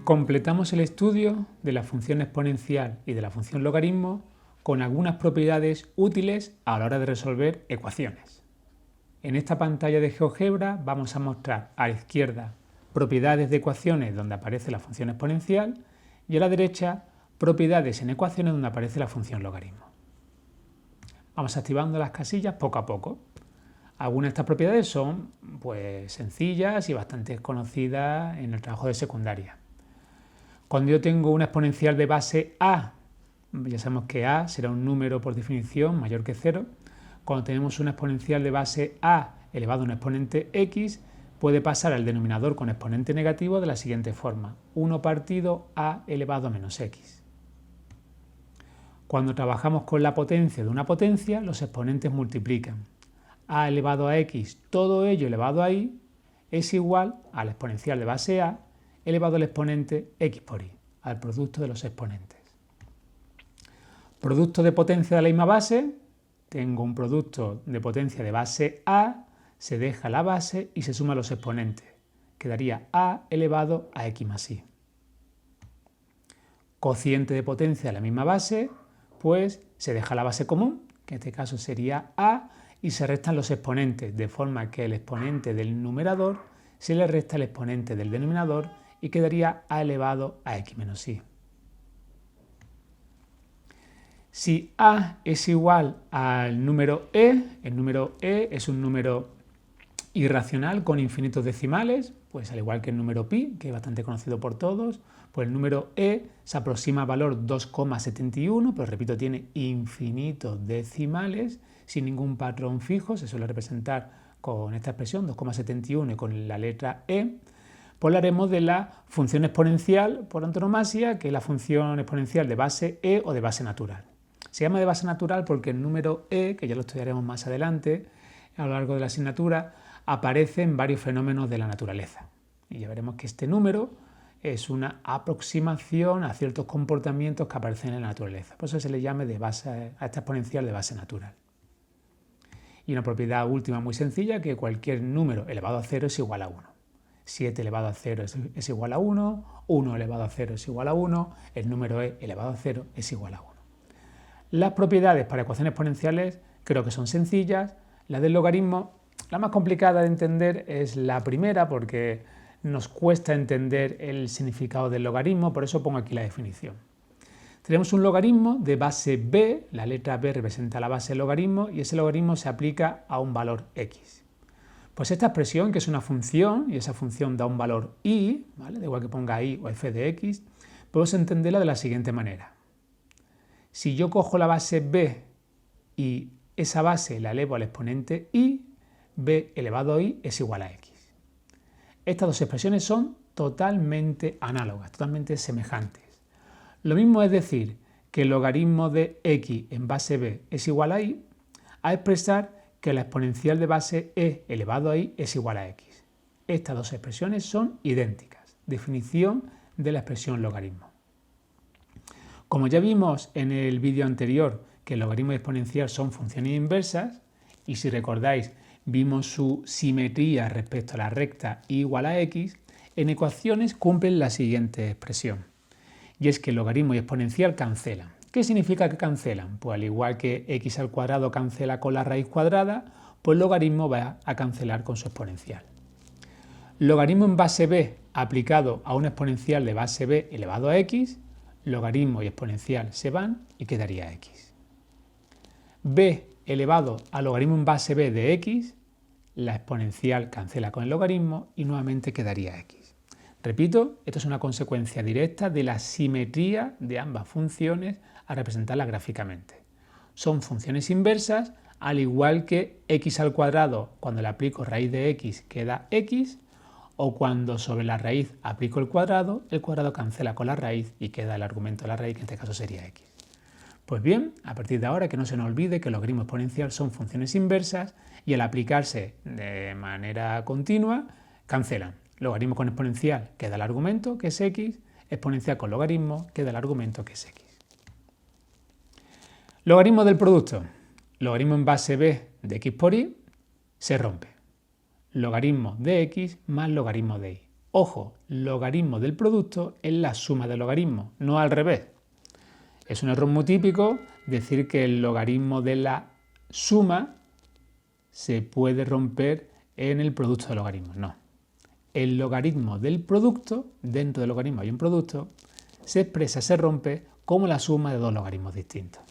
Completamos el estudio de la función exponencial y de la función logaritmo con algunas propiedades útiles a la hora de resolver ecuaciones. En esta pantalla de GeoGebra vamos a mostrar a la izquierda propiedades de ecuaciones donde aparece la función exponencial y a la derecha propiedades en ecuaciones donde aparece la función logaritmo. Vamos activando las casillas poco a poco. Algunas de estas propiedades son sencillas y bastante conocidas en el trabajo de secundaria. Cuando yo tengo una exponencial de base a, ya sabemos que a será un número por definición mayor que 0. Cuando tenemos una exponencial de base a elevado a un exponente x, puede pasar al denominador con exponente negativo de la siguiente forma: 1 partido a elevado a menos x. Cuando trabajamos con la potencia de una potencia, los exponentes multiplican. A elevado a x, todo ello elevado a y, es igual a la exponencial de base a elevado al exponente x por y, al producto de los exponentes. Producto de potencia de la misma base, tengo un producto de potencia de base a, se deja la base y se suma los exponentes. Quedaría a elevado a x más y. Cociente de potencia de la misma base, pues se deja la base común, que en este caso sería a, y se restan los exponentes, de forma que el exponente del numerador se le resta el exponente del denominador y quedaría a elevado a x menos y. Si a es igual al número e, el número e es un número irracional con infinitos decimales, pues al igual que el número pi, que es bastante conocido por todos, pues el número e se aproxima al valor 2,71, pero repito, tiene infinitos decimales, sin ningún patrón fijo, se suele representar con esta expresión 2,71 y con la letra e. Pues hablaremos de la función exponencial por antonomasia, que es la función exponencial de base e o de base natural. Se llama de base natural porque el número e, que ya lo estudiaremos más adelante a lo largo de la asignatura, aparece en varios fenómenos de la naturaleza. Y ya veremos que este número es una aproximación a ciertos comportamientos que aparecen en la naturaleza. Por eso se le llama a esta exponencial de base natural. Y una propiedad última muy sencilla, que cualquier número elevado a 0 es igual a 1. 7 elevado a 0 es igual a 1, 1 elevado a 0 es igual a 1, el número e elevado a 0 es igual a 1. Las propiedades para ecuaciones exponenciales creo que son sencillas. La del logaritmo, la más complicada de entender es la primera, porque nos cuesta entender el significado del logaritmo, por eso pongo aquí la definición. Tenemos un logaritmo de base b, la letra b representa la base del logaritmo y ese logaritmo se aplica a un valor x. Pues esta expresión, que es una función, y esa función da un valor y, ¿vale? Da igual que ponga y o f de x, podemos entenderla de la siguiente manera. Si yo cojo la base b y esa base la elevo al exponente y, b elevado a y es igual a x. Estas dos expresiones son totalmente análogas, totalmente semejantes. Lo mismo es decir que el logaritmo de x en base b es igual a y, a expresar que la exponencial de base e elevado a y es igual a x. Estas dos expresiones son idénticas. Definición de la expresión logaritmo. Como ya vimos en el vídeo anterior que el logaritmo y exponencial son funciones inversas, y si recordáis vimos su simetría respecto a la recta y igual a x, en ecuaciones cumplen la siguiente expresión. Y es que el logaritmo y exponencial cancelan. ¿Qué significa que cancelan? Pues al igual que x al cuadrado cancela con la raíz cuadrada, pues el logaritmo va a cancelar con su exponencial. Logaritmo en base b aplicado a una exponencial de base b elevado a x, logaritmo y exponencial se van y quedaría x. b elevado a logaritmo en base b de x, la exponencial cancela con el logaritmo y nuevamente quedaría x. Repito, esto es una consecuencia directa de la simetría de ambas funciones a representarlas gráficamente. Son funciones inversas, al igual que x al cuadrado, cuando le aplico raíz de x queda x, o cuando sobre la raíz aplico el cuadrado cancela con la raíz y queda el argumento de la raíz, que en este caso sería x. Pues bien, a partir de ahora que no se nos olvide que el logaritmo exponencial son funciones inversas y al aplicarse de manera continua cancelan. Logaritmo con exponencial queda el argumento, que es x, exponencial con logaritmo queda el argumento, que es x. Logaritmo del producto. Logaritmo en base b de x por y se rompe. Logaritmo de x más logaritmo de y. Ojo, logaritmo del producto es la suma de logaritmos, no al revés. Es un error muy típico decir que el logaritmo de la suma se puede romper en el producto de logaritmos. No. El logaritmo del producto, dentro del logaritmo hay un producto, se expresa, se rompe como la suma de dos logaritmos distintos.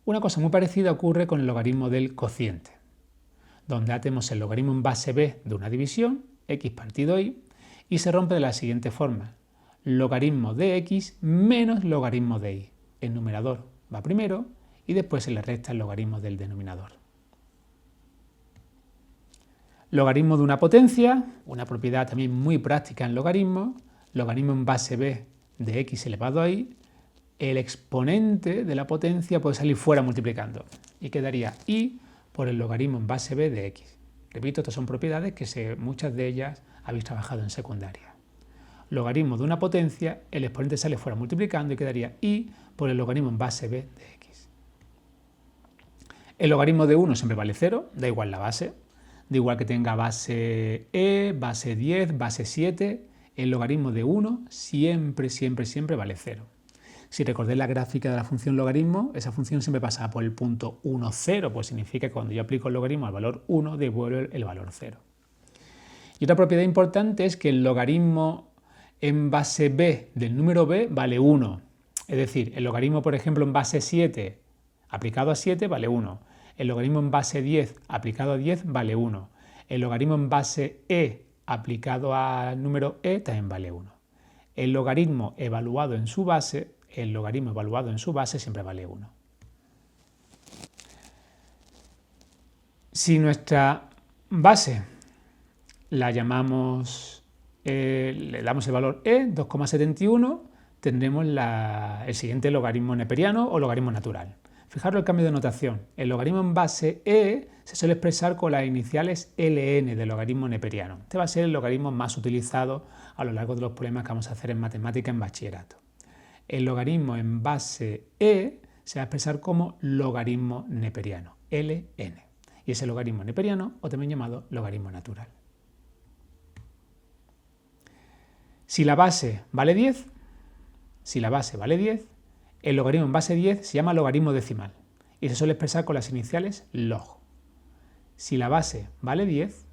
Una cosa muy parecida ocurre con el logaritmo del cociente, donde tenemos el logaritmo en base b de una división, x partido y, y se rompe de la siguiente forma. Logaritmo de x menos logaritmo de y. El numerador va primero y después se le resta el logaritmo del denominador. Logaritmo de una potencia, una propiedad también muy práctica en logaritmos, logaritmo en base b de x elevado a y, el exponente de la potencia puede salir fuera multiplicando y quedaría y por el logaritmo en base b de x. Repito, estas son propiedades que muchas de ellas habéis trabajado en secundaria. Logaritmo de una potencia, el exponente sale fuera multiplicando y quedaría y por el logaritmo en base b de x. El logaritmo de 1 siempre vale 0, da igual la base, da igual que tenga base e, base 10, base 7, el logaritmo de 1 siempre vale 0. Si recordáis la gráfica de la función logaritmo, esa función siempre pasa por el punto 1, 0, pues significa que cuando yo aplico el logaritmo al valor 1, devuelve el valor 0. Y otra propiedad importante es que el logaritmo en base b del número b vale 1. Es decir, el logaritmo, por ejemplo, en base 7 aplicado a 7 vale 1. El logaritmo en base 10 aplicado a 10 vale 1. El logaritmo en base e aplicado al número e también vale 1. El logaritmo evaluado en su base siempre vale 1. Si nuestra base la llamamos, le damos el valor e, 2,71, tendremos el siguiente logaritmo neperiano o logaritmo natural. Fijaros el cambio de notación. El logaritmo en base e se suele expresar con las iniciales ln del logaritmo neperiano. Este va a ser el logaritmo más utilizado a lo largo de los problemas que vamos a hacer en matemática en bachillerato. El logaritmo en base e se va a expresar como logaritmo neperiano, ln. Y ese logaritmo neperiano, o también llamado logaritmo natural. Si la base vale 10, el logaritmo en base 10 se llama logaritmo decimal y se suele expresar con las iniciales log. Si la base vale 10,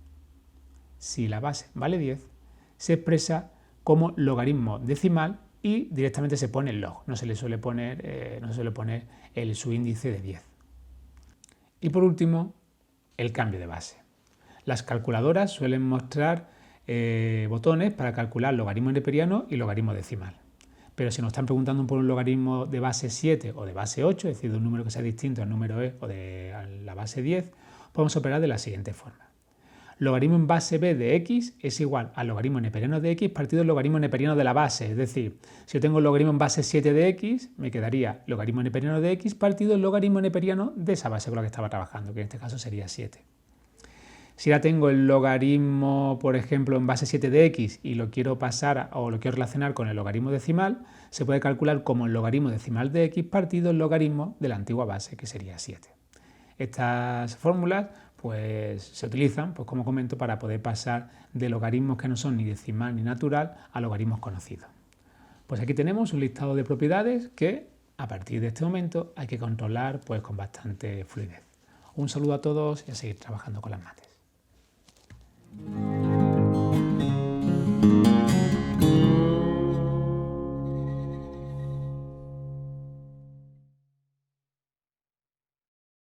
se expresa como logaritmo decimal y directamente se pone el log, no se le suele poner su índice de 10. Y por último, el cambio de base. Las calculadoras suelen mostrar botones para calcular logaritmo neperiano y logaritmo decimal. Pero si nos están preguntando por un logaritmo de base 7 o de base 8, es decir, de un número que sea distinto al número e o de la base 10, podemos operar de la siguiente forma. Logaritmo en base b de x es igual al logaritmo neperiano de x partido del logaritmo neperiano de la base. Es decir, si yo tengo el logaritmo en base 7 de x, me quedaría logaritmo neperiano de x partido del logaritmo neperiano de esa base con la que estaba trabajando, que en este caso sería 7. Si ahora tengo el logaritmo, por ejemplo, en base 7 de x y lo quiero pasar o lo quiero relacionar con el logaritmo decimal, se puede calcular como el logaritmo decimal de x partido el logaritmo de la antigua base, que sería 7. Estas fórmulas pues, se utilizan, pues, como comento, para poder pasar de logaritmos que no son ni decimal ni natural a logaritmos conocidos. Pues aquí tenemos un listado de propiedades que a partir de este momento hay que controlar pues, con bastante fluidez. Un saludo a todos y a seguir trabajando con las mates.